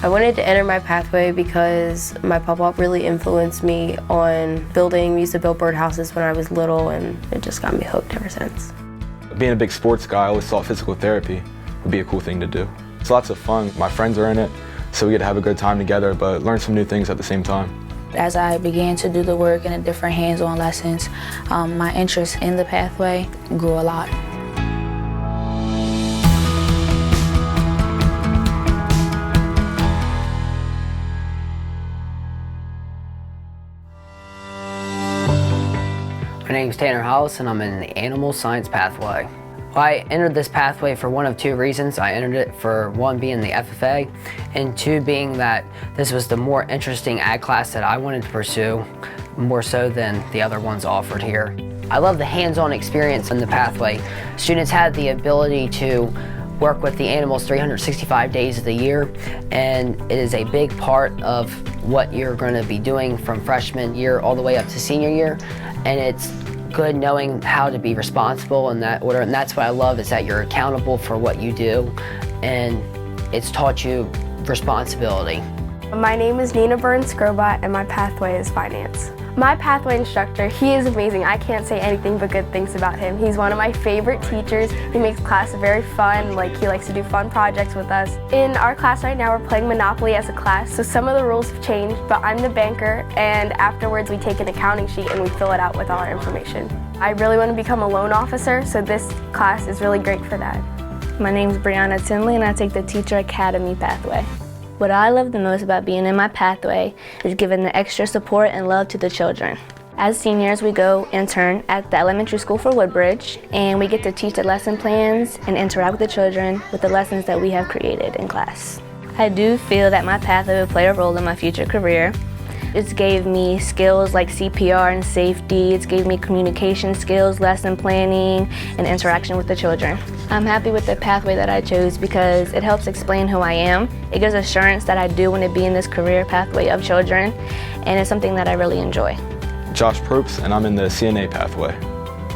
I wanted to enter my pathway because my papa really influenced me on building. We used to build birdhouses when I was little, and it just got me hooked ever since. Being a big sports guy, I always thought physical therapy would be a cool thing to do. It's lots of fun. My friends are in it, so we get to have a good time together, but learn some new things at the same time. As I began to do the work and the different hands-on lessons, my interest in the pathway grew a lot. My name is Tanner Hollis, and I'm in the Animal Science Pathway. Well, I entered this pathway for one of two reasons. I entered it for one being the FFA, and two being that this was the more interesting ag class that I wanted to pursue, more so than the other ones offered here. I love the hands-on experience in the pathway. Students had the ability to work with the animals 365 days of the year, and it is a big part of what you're going to be doing from freshman year all the way up to senior year, and it's good knowing how to be responsible in that order, and that's what I love, is that you're accountable for what you do, and it's taught you responsibility. My name is Nina Burns-Scrobot, and my pathway is finance. My pathway instructor, he is amazing. I can't say anything but good things about him. He's one of my favorite teachers. He makes class very fun, he likes to do fun projects with us. In our class right now, we're playing Monopoly as a class, so some of the rules have changed, but I'm the banker, and afterwards we take an accounting sheet and we fill it out with all our information. I really want to become a loan officer, so this class is really great for that. My name is Brianna Tinley, and I take the Teacher Academy pathway. What I love the most about being in my pathway is giving the extra support and love to the children. As seniors, we go intern at the elementary school for Woodbridge, and we get to teach the lesson plans and interact with the children with the lessons that we have created in class. I do feel that my pathway will play a role in my future career. It's gave me skills like CPR and safety. It's gave me communication skills, lesson planning, and interaction with the children. I'm happy with the pathway that I chose because it helps explain who I am. It gives assurance that I do want to be in this career pathway of children, and it's something that I really enjoy. Josh Probst, and I'm in the CNA pathway.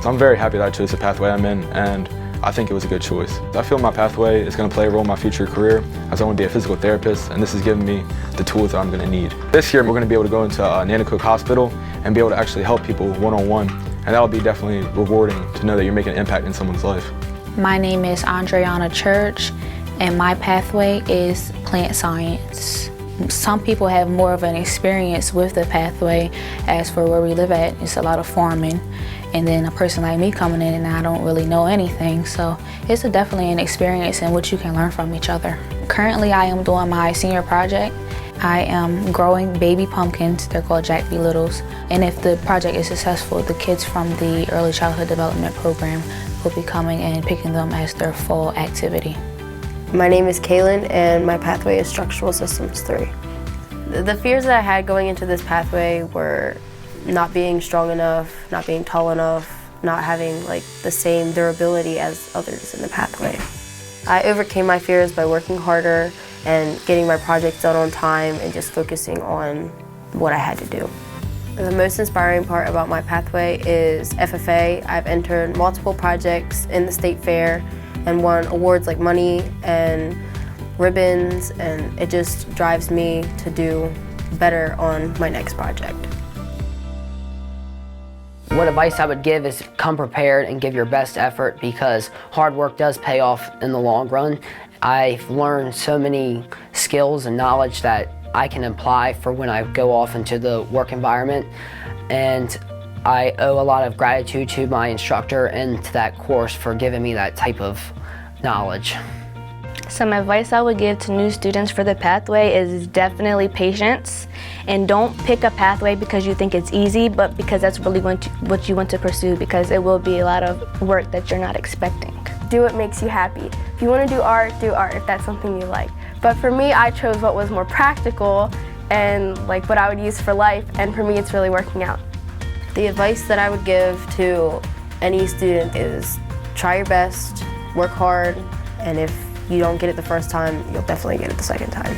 So I'm very happy that I chose the pathway I'm in, and I think it was a good choice. I feel my pathway is going to play a role in my future career, as I want to be a physical therapist, and this has given me the tools that I'm going to need. This year we're going to be able to go into Nanticoke Hospital and be able to actually help people one-on-one, and that will be definitely rewarding to know that you're making an impact in someone's life. My name is Andreana Church, and my pathway is plant science. Some people have more of an experience with the pathway. As for where we live at, it's a lot of farming. And then a person like me coming in and I don't really know anything. So it's definitely an experience in which you can learn from each other. Currently I am doing my senior project. I am growing baby pumpkins. They're called Jack B. Littles. And if the project is successful, the kids from the Early Childhood Development Program will be coming and picking them as their fall activity. My name is Kaylin, and my pathway is Structural Systems 3. The fears that I had going into this pathway were not being strong enough, not being tall enough, not having the same durability as others in the pathway. I overcame my fears by working harder and getting my projects done on time and just focusing on what I had to do. The most inspiring part about my pathway is FFA. I've entered multiple projects in the state fair and won awards like money and ribbons, and it just drives me to do better on my next project. What advice I would give is come prepared and give your best effort, because hard work does pay off in the long run. I've learned so many skills and knowledge that I can apply for when I go off into the work environment, and I owe a lot of gratitude to my instructor and to that course for giving me that type of knowledge. Some advice I would give to new students for the pathway is definitely patience, and don't pick a pathway because you think it's easy, but because that's really what you want to pursue, because it will be a lot of work that you're not expecting. Do what makes you happy. If you want to do art if that's something you like. But for me, I chose what was more practical and what I would use for life, and for me it's really working out. The advice that I would give to any student is try your best, work hard, and if you don't get it the first time, you'll definitely get it the second time.